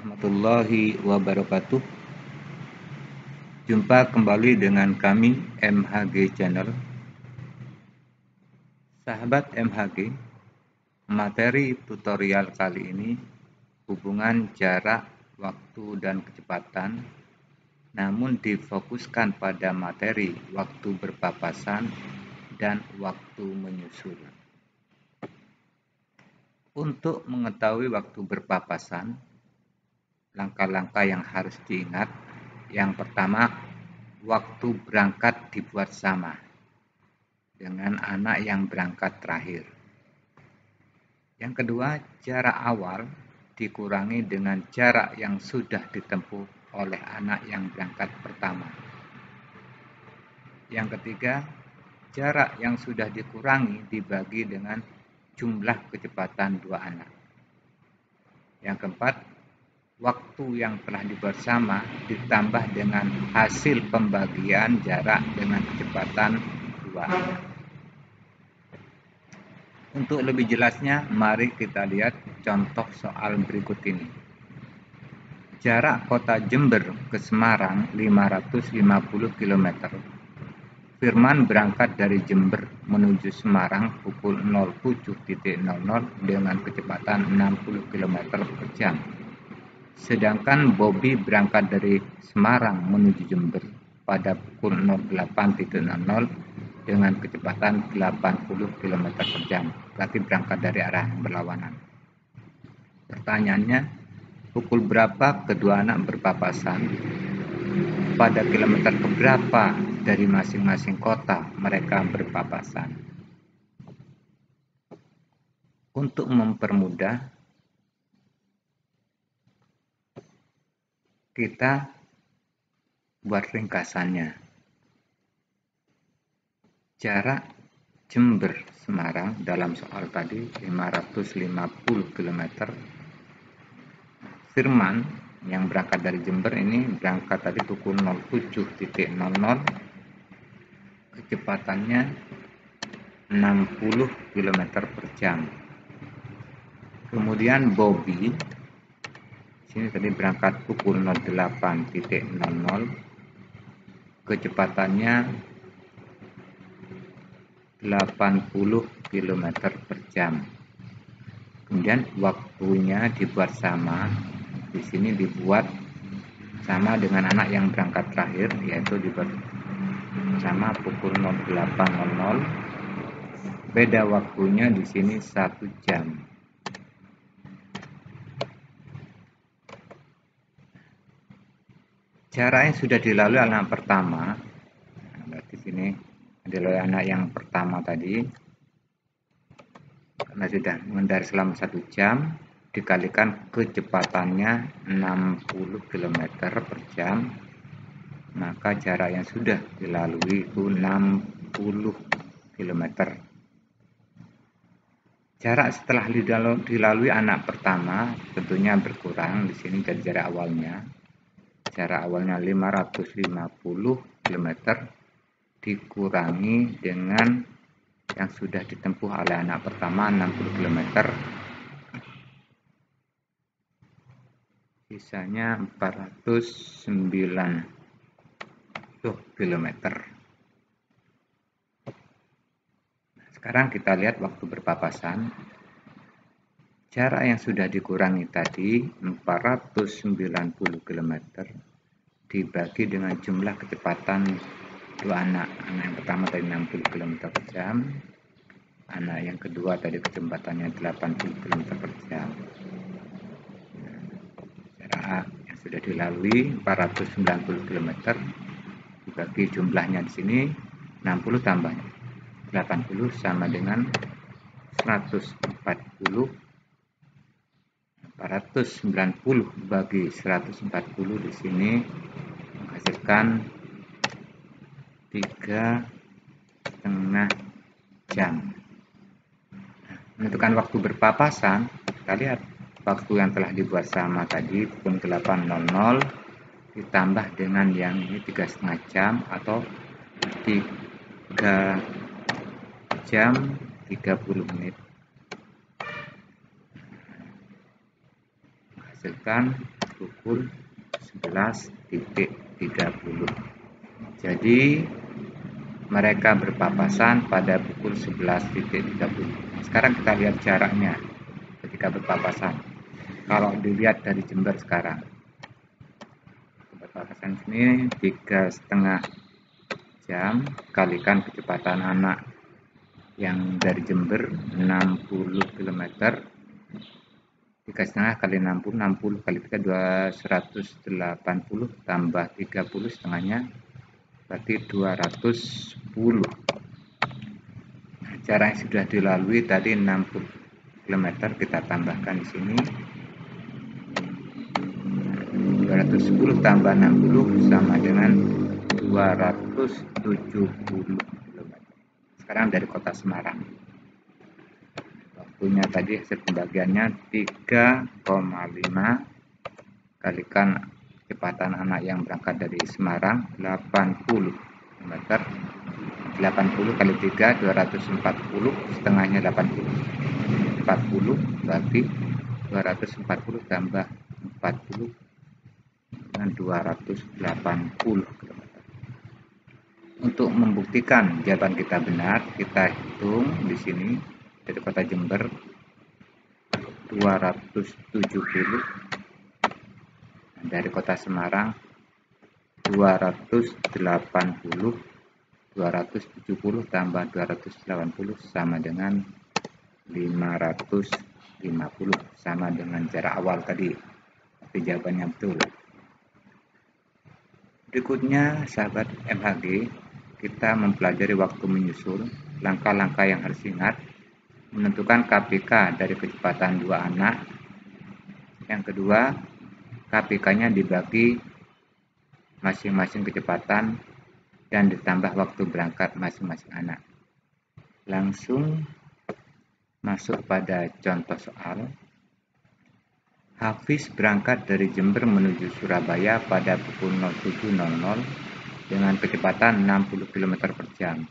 warahmatullahi wabarakatuh. Jumpa kembali dengan kami MHG Channel. Sahabat MHG, materi tutorial kali ini hubungan jarak, waktu, dan kecepatan, namun difokuskan pada materi waktu berpapasan dan waktu menyusul. Untuk mengetahui waktu berpapasan, langkah-langkah yang harus diingat. Yang pertama, waktu berangkat dibuat sama dengan anak yang berangkat terakhir. Yang kedua, jarak awal dikurangi dengan jarak yang sudah ditempuh oleh anak yang berangkat pertama. Yang ketiga, jarak yang sudah dikurangi dibagi dengan jumlah kecepatan dua anak. Yang keempat, waktu yang telah dibuat sama ditambah dengan hasil pembagian jarak dengan kecepatan dua anak. Untuk lebih jelasnya, mari kita lihat contoh soal berikut ini. Jarak kota Jember ke Semarang 550 km. Firman berangkat dari Jember menuju Semarang pukul 07.00 dengan kecepatan 60 km per jam. Sedangkan Bobby berangkat dari Semarang menuju Jember pada pukul 08.00 dengan kecepatan 80 km per jam. Berarti berangkat dari arah yang berlawanan. Pertanyaannya, pukul berapa kedua anak berpapasan? Pada kilometer keberapa dari masing-masing kota mereka berpapasan? Untuk mempermudah, kita buat ringkasannya. Jarak Jember Semarang dalam soal tadi 550 km. Firman yang berangkat dari Jember ini berangkat tadi pukul 07.00, kecepatannya 60 km per jam. Kemudian Bobby sini tadi berangkat pukul 08.00, kecepatannya 80 km per jam. Kemudian waktunya dibuat sama. Di sini dibuat sama dengan anak yang berangkat terakhir, yaitu dibuat sama pukul 08.00. Beda waktunya di sini 1 jam. Jarak yang sudah dilalui anak pertama, berarti sini dilalui anak yang pertama tadi, karena sudah mengendari selama 1 jam, dikalikan kecepatannya 60 km per jam, maka jarak yang sudah dilalui itu 60 km. Jarak setelah dilalui anak pertama tentunya berkurang. Di sini dari jarak awalnya. Jarak awalnya 550 km dikurangi dengan yang sudah ditempuh oleh anak pertama 60 km. Sisanya 490 km. Sekarang kita lihat waktu berpapasan. Jarak yang sudah dikurangi tadi 490 km dibagi dengan jumlah kecepatan dua anak. Anak yang pertama tadi 60 km per jam. Anak yang kedua tadi kecepatannya 80 km per jam. Jarak yang sudah dilalui 490 km dibagi jumlahnya di sini 60 tambah 80 sama dengan 140. 490 bagi 140 di sini menghasilkan 3,5 jam. Menentukan waktu berpapasan, kita lihat waktu yang telah dibuat sama tadi pukul 8.00 ditambah dengan yang ini 3,5 jam atau 3 jam 30 menit. Menghasilkan pukul 11.30. Jadi mereka berpapasan pada pukul 11.30. Sekarang kita lihat jaraknya ketika berpapasan. Kalau dilihat dari Jember sekarang, berpapasan sini 3,5 jam, kalikan kecepatan anak yang dari Jember 60 km, 3,5 kali 60, 60 kali 3, 180 tambah 30 setengahnya berarti 210. Jarak yang sudah dilalui tadi 60 km, kita tambahkan di sini 210 tambah 60 sama dengan 270 km. Sekarang dari kota Semarang, waktunya tadi hasil pembagiannya 3,5 kalikan kecepatan anak yang berangkat dari Semarang 80 km, 80 kali 3 240, setengahnya 80, 40 berarti 240 tambah 40 dengan 280 km. Untuk membuktikan jawaban kita benar, kita hitung di sini dari kota Jember 270, dari kota Semarang 280, 270 tambah 280 sama dengan 550, sama dengan jarak awal tadi, tapi jawabannya betul. Berikutnya sahabat MHG, kita mempelajari waktu menyusul, langkah-langkah yang harus diingat, menentukan KPK dari kecepatan dua anak. Yang kedua, KPK-nya dibagi masing-masing kecepatan dan ditambah waktu berangkat masing-masing anak. Langsung masuk pada contoh soal. Hafiz berangkat dari Jember menuju Surabaya pada pukul 07.00 dengan kecepatan 60 km per jam.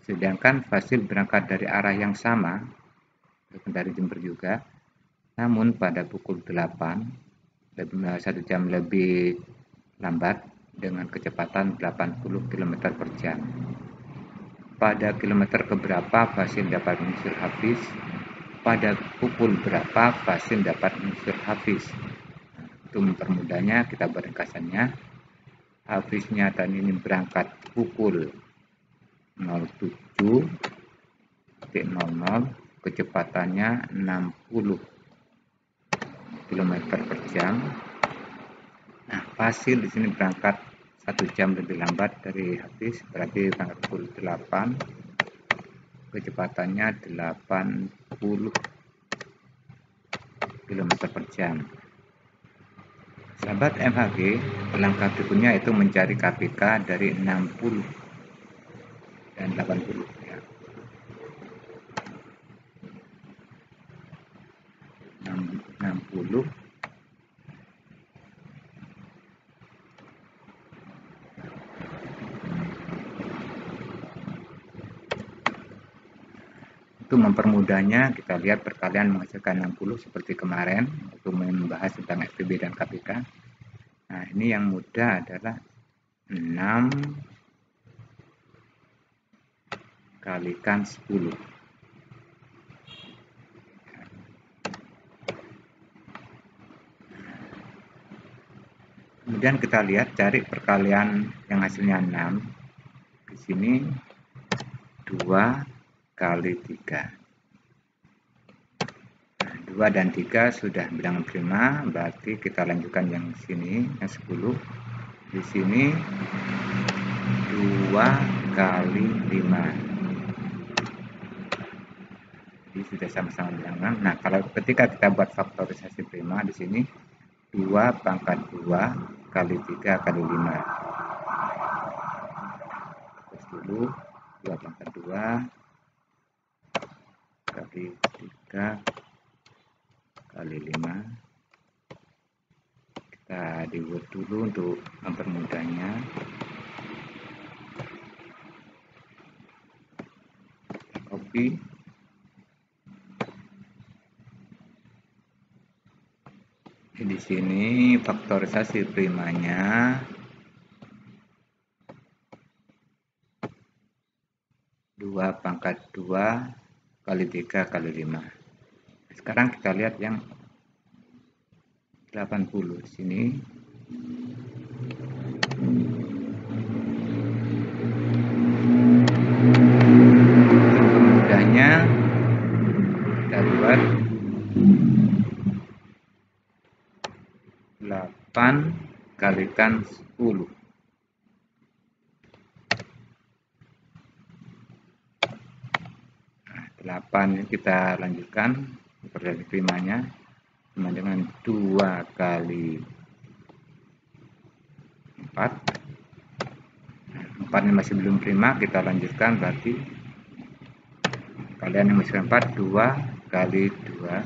Sedangkan Fasil berangkat dari arah yang sama, dari Jember juga, namun pada pukul 8, 1 jam lebih lambat dengan kecepatan 80 km per jam. Pada kilometer keberapa Fasil dapat menyusul Hafiz? Pada pukul berapa Fasil dapat menyusul Hafiz? Untuk mempermudahnya, kita buat ringkasannya. Hafiznya tadi ini berangkat pukul 07.00, kecepatannya 60 km per jam. Nah, Fasil di sini berangkat 1 jam lebih lambat dari Hafiz, berarti berangkat pukul 8, kecepatannya 80 km per jam. Sahabat MHG, langkah berikutnya itu mencari KPK dari 60 dan 80 ya. 60 Untuk mempermudahnya, kita lihat perkalian menghasilkan 60 seperti kemarin untuk membahas tentang FPB dan KPK. Nah, ini yang mudah adalah 6 kalikan 10. Kemudian kita lihat cari perkalian yang hasilnya 6. Di sini 2 kali 3. 2 dan 3 sudah bilangan prima, berarti kita lanjutkan yang sini, yang 10. Di sini 2 kali 5. Jadi sudah sama-sama bilangan. Nah, kalau ketika kita buat faktorisasi prima di sini 2 pangkat 2 kali 3 kali 5. Terus dulu 2 pangkat 2 kali 3 kali 5. Kita dibuat dulu untuk mempermudahnya. Copy. Di sini faktorisasi primanya 2 × 2 kali 3 kali 5. Sekarang kita lihat yang 80 di sini. Untuk mudahnya kita buat 8 kalikan 10. Nah, 8 kita lanjutkan faktorisasi primanya sama dengan 2 kali 4. 4 ini masih belum prima, kita lanjutkan, berarti kalian yang masih 4, 2 kali 2.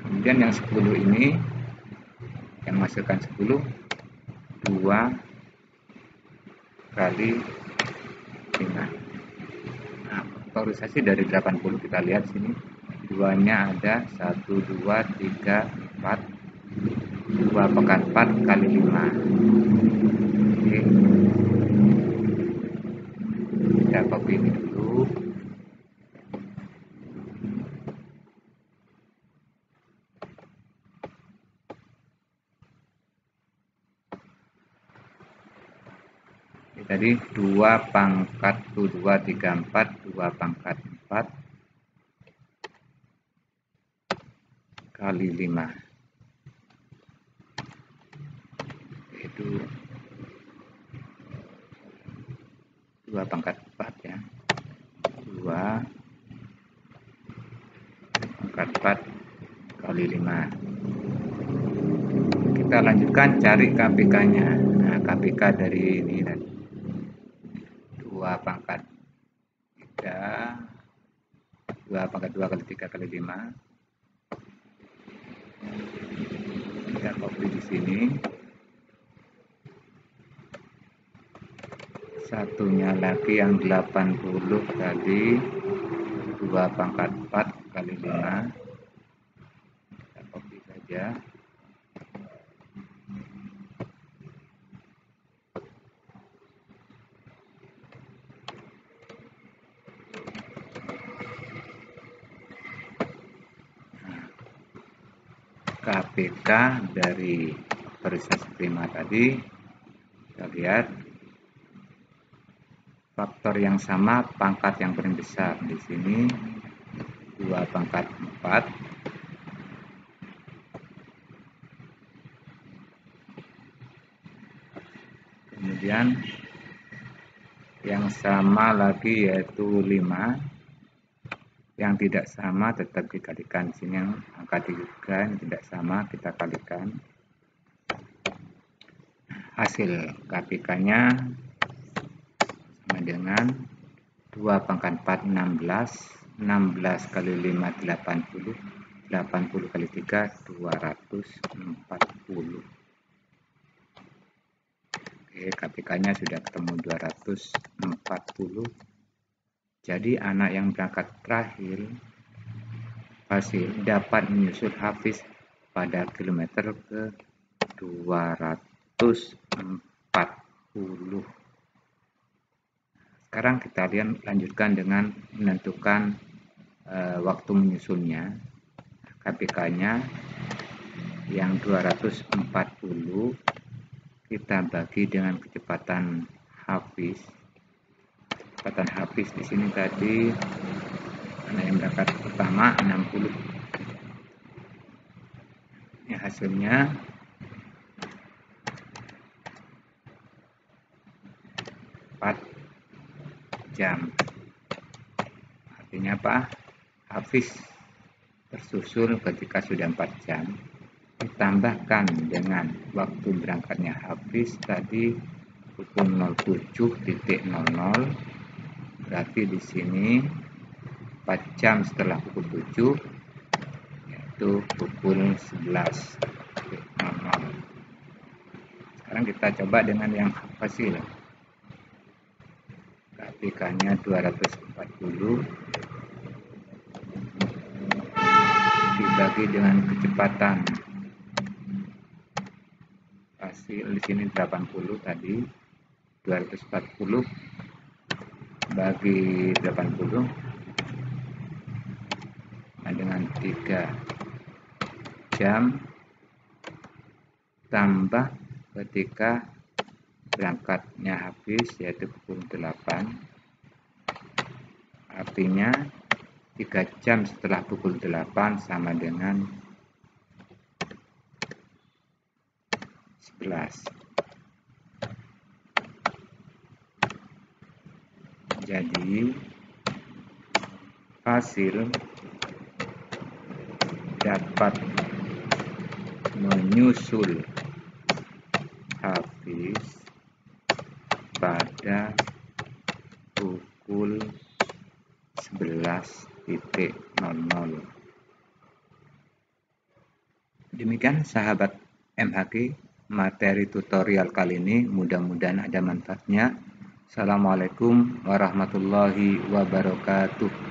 Kemudian yang 10 ini, yang masukkan 10, 2 kali 5. Nah, faktorisasi dari 80 kita lihat sini, 2-nya ada 1, 2, 3, 4. 2 × 4 kali 5. Oke. Kita copy ini dulu. Tadi 2 pangkat 2, 3, 4, 2 pangkat 4 kali 5. Itu 2 pangkat 4 ya. 2 pangkat 4 kali 5. Kita lanjutkan cari KPK-nya. Nah, KPK dari ini tadi 2 pangkat 3, 2 pangkat 2 kali 3 kali 5. Kita copy di sini. Satunya lagi yang 80 tadi 2 pangkat 4 kali 5. Kita copy saja. KPK dari faktorisasi prima tadi, kita lihat faktor yang sama pangkat yang paling besar di sini 2 pangkat 4. Kemudian yang sama lagi yaitu 5. Yang tidak sama tetap dikalikan. Di sini yang angka 3 yang tidak sama kita kalikan. Hasil KPK-nya sama dengan 2 pangkat 4 16. 16 kali 5 80. 80 kali 3 240. Oke, KPK-nya sudah ketemu 240. Jadi anak yang berangkat terakhir Fasil dapat menyusul Hafiz pada kilometer ke 240. Sekarang kita lanjutkan dengan menentukan waktu menyusulnya. KPK-nya yang 240 kita bagi dengan kecepatan Hafiz. Kecepatan Hafiz di sini tadi anak yang berangkat pertama 60. Ini hasilnya 4 jam. Artinya apa? Hafiz tersusul ketika sudah 4 jam. Ditambahkan dengan waktu berangkatnya Hafiz tadi pukul 07.00. Berarti di sini 4 jam setelah pukul 7 yaitu pukul 11.00. Sekarang kita coba dengan yang Fasil. KPK-nya 240 dibagi dengan kecepatan. Hasil di sini 80 tadi, 240 bagi 80 dengan 3 jam tambah ketika berangkatnya habis, yaitu pukul 8, artinya 3 jam setelah pukul 8 sama dengan 11. Jadi hasil dapat menyusul habis pada pukul 11.00. Demikian sahabat MHG, materi tutorial kali ini mudah-mudahan ada manfaatnya. Assalamualaikum warahmatullahi wabarakatuh.